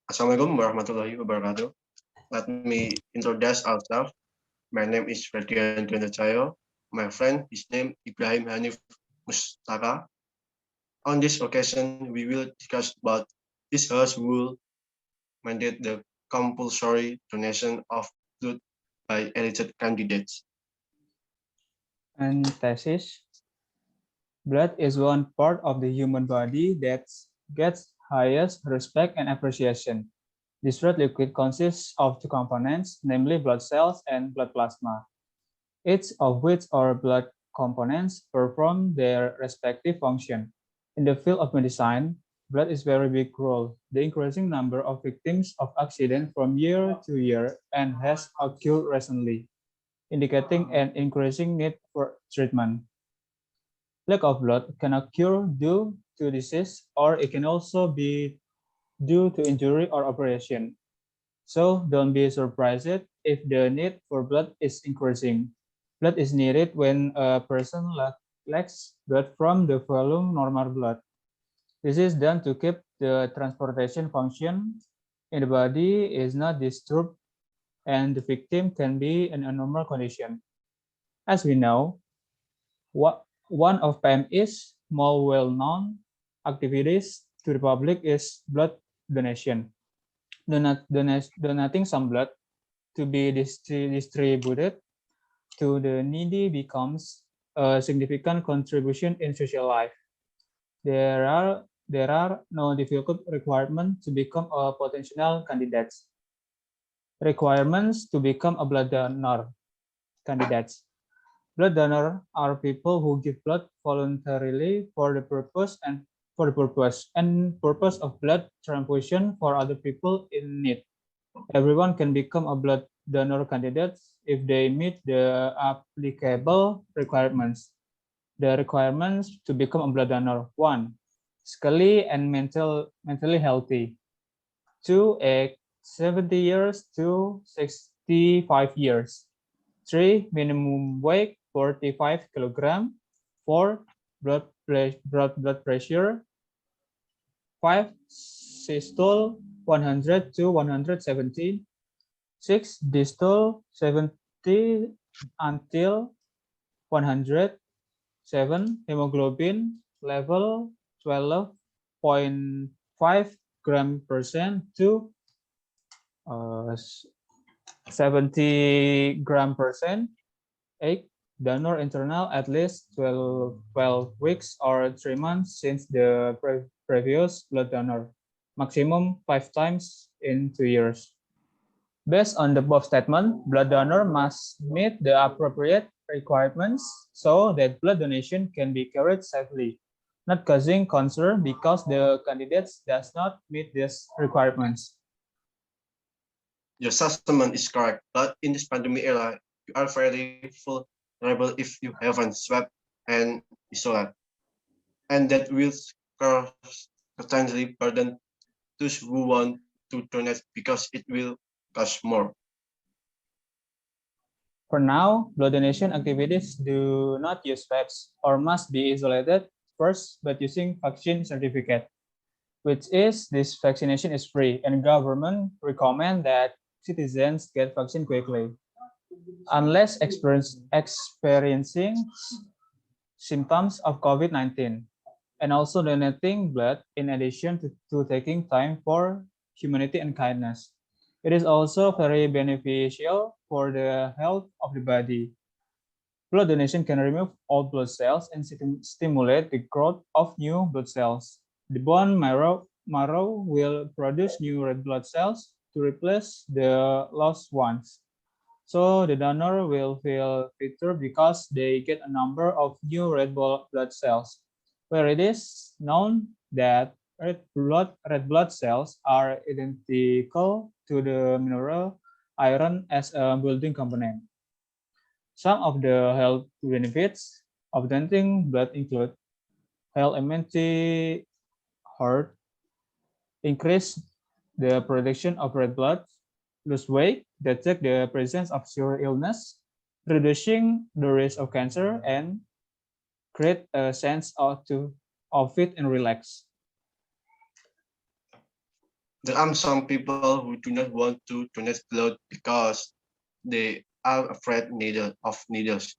Assalamualaikum warahmatullahi wabarakatuh. Let me introduce ourselves. My name is Ferdian. My friend, his name Ibrahim Hanif Musthafa. On this occasion, we will discuss about this House will mandate the compulsory donation of blood by elected candidates. And thesis, blood is one part of the human body that gets highest respect and appreciation. This red liquid consists of two components, namely blood cells and blood plasma, each of which are blood components perform their respective function. In the field of medicine, blood is very big role. The increasing number of victims of accident from year to year and has occurred recently, indicating an increasing need for treatment. Lack of blood can occur due to disease, or it can also be due to injury or operation. So don't be surprised if the need for blood is increasing. Blood is needed when a person lacks blood from the volume normal blood. This is done to keep the transportation function in the body is not disturbed and the victim can be in a normal condition. As we know, one of PME's more well-known activities to the public is blood donation. Donating some blood to be distributed to the needy becomes a significant contribution in social life. There are no difficult requirements to become a potential candidate. Requirements to become a blood donor candidates. Blood donor are people who give blood voluntarily for the purpose of blood transfusion for other people in need. Everyone can become a blood donor candidate if they meet the applicable requirements. The requirements to become a blood donor: 1. Physically and mentally healthy. 2. Age 70 years to 65 years. 3. Minimum weight 45 kilogram. 4. Blood pressure 5. Systole 100 to 170. 6. Distol 70 until 100. 7. Hemoglobin level 12.5 gram percent to 70 gram percent. 8. Donor internal at least 12 weeks or 3 months since the previous blood donor, maximum 5 times in 2 years. Based on the above statement, blood donor must meet the appropriate requirements so that blood donation can be carried safely, not causing concern because the candidates does not meet these requirements. Your assessment is correct, but in this pandemic era, you are very vulnerable if you haven't swept and isolate, and that will constantly burden those who want to donate because it will cost more. For now, blood donation activities do not use PEPs or must be isolated first by using vaccine certificate, which is this vaccination is free and government recommend that citizens get vaccine quickly. Unless experiencing symptoms of COVID-19, and also donating blood in addition to taking time for humanity and kindness. It is also very beneficial for the health of the body. Blood donation can remove old blood cells and stimulate the growth of new blood cells. The bone marrow will produce new red blood cells to replace the lost ones. So the donor will feel fitter because they get a number of new red blood cells, where it is known that red blood cells are identical to the mineral iron as a building component. Some of the health benefits of donating blood include health immunity, heart, increase the production of red blood, lose weight, detect the presence of serious illness, reducing the risk of cancer, and create a sense of fit and relax. There are some people who do not want to donate blood because they are afraid of needles.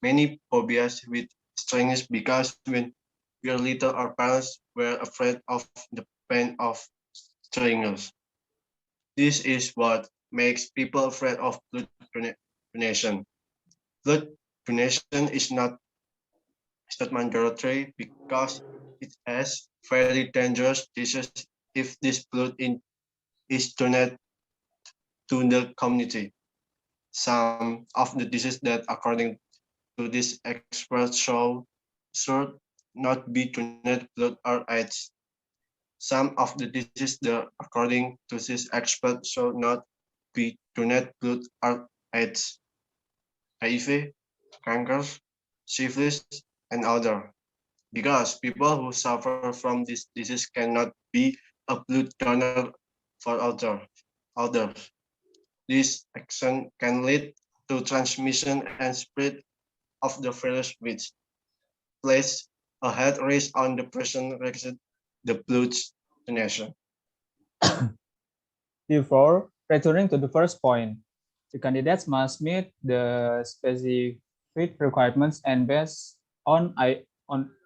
Many phobias with strangers because when we were little, our parents were afraid of the pain of strangers. This is what makes people afraid of blood donation. Blood donation is not mandatory because it has very dangerous diseases if this is donated to the community. Some of the diseases that, according to this expert, should not be donated blood or AIDS. Some of the diseases that, according to this expert, should not be donated blood or AIDS. HIV, cancer, syphilis, and other. Because people who suffer from this disease cannot be a blood donor for others. This action can lead to transmission and spread of the virus, which place a health risk on the person receiving the blood donation. Therefore, returning to the first point, the candidates must meet the specific requirements and based on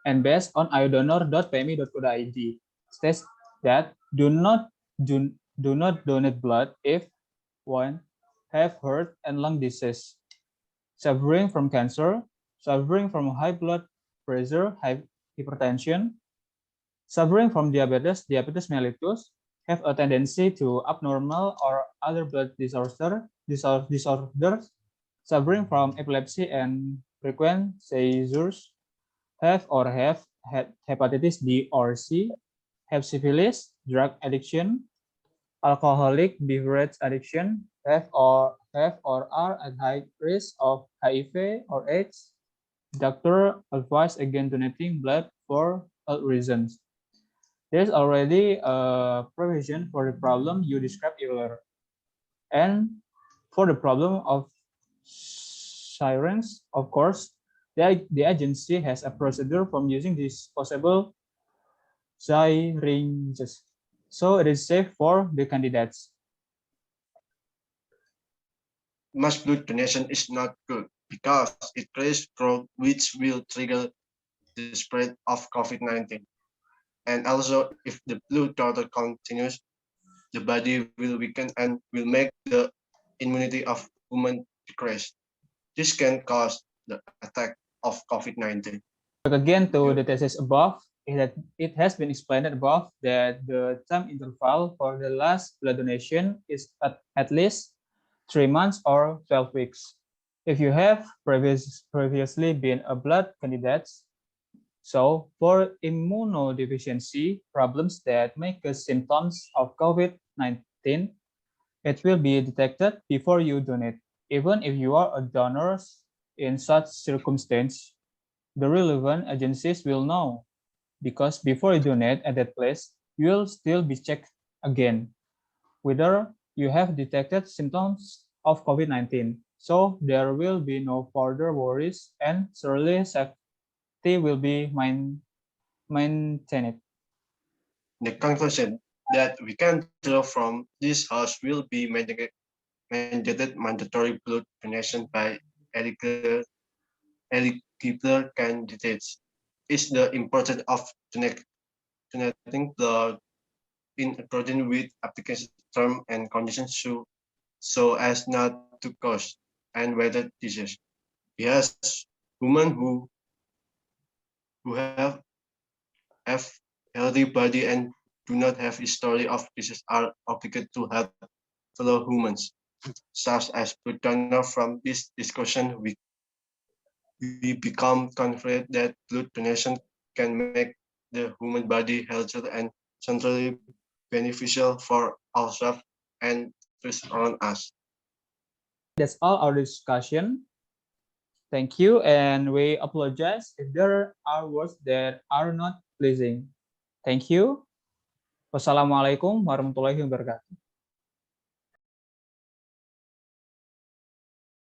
iodonor.pmi.go.id states that do not donate blood if one have heart and lung disease, suffering from cancer, suffering from high blood pressure, hypertension, suffering from diabetes mellitus, have a tendency to abnormal or other blood disorders, suffering from epilepsy and frequent seizures, have had hepatitis D or C, have syphilis, drug addiction, alcoholic beverage addiction, have or are at high risk of HIV or AIDS. Doctor advise against donating blood for health reasons. There's already a provision for the problem you described earlier. And for the problem of sirens, of course, the agency has a procedure from using disposable syringes. So it is safe for the candidates. Mass blood donation is not good because it creates growth which will trigger the spread of COVID-19. And also, if the blood total continues, the body will weaken and will make the immunity of women decrease. This can cause the attack of COVID-19. But again, to the thesis above, it has been explained above that the time interval for the last blood donation is at least 3 months or 12 weeks. If you have previously been a blood candidate, so for immunodeficiency problems that may cause symptoms of COVID-19, it will be detected before you donate. Even if you are a donor in such circumstance, the relevant agencies will know, because before you donate at that place, you will still be checked again whether you have detected symptoms of COVID-19. So there will be no further worries and surely safety will be maintained. The conclusion that we can draw from this house will be mandated mandatory blood donation by eligible candidates is the importance of donating blood in accordance with application terms and conditions so as not to cause unwanted disease. Yes, women who have healthy body and do not have history of disease are obligated to help fellow humans. Such as blood donor. From this discussion, we become confident that blood donation can make the human body healthier and centrally beneficial for ourselves and those around us. That's all our discussion. Thank you, and we apologize if there are words that are not pleasing. Thank you. Wassalamualaikum warahmatullahi wabarakatuh.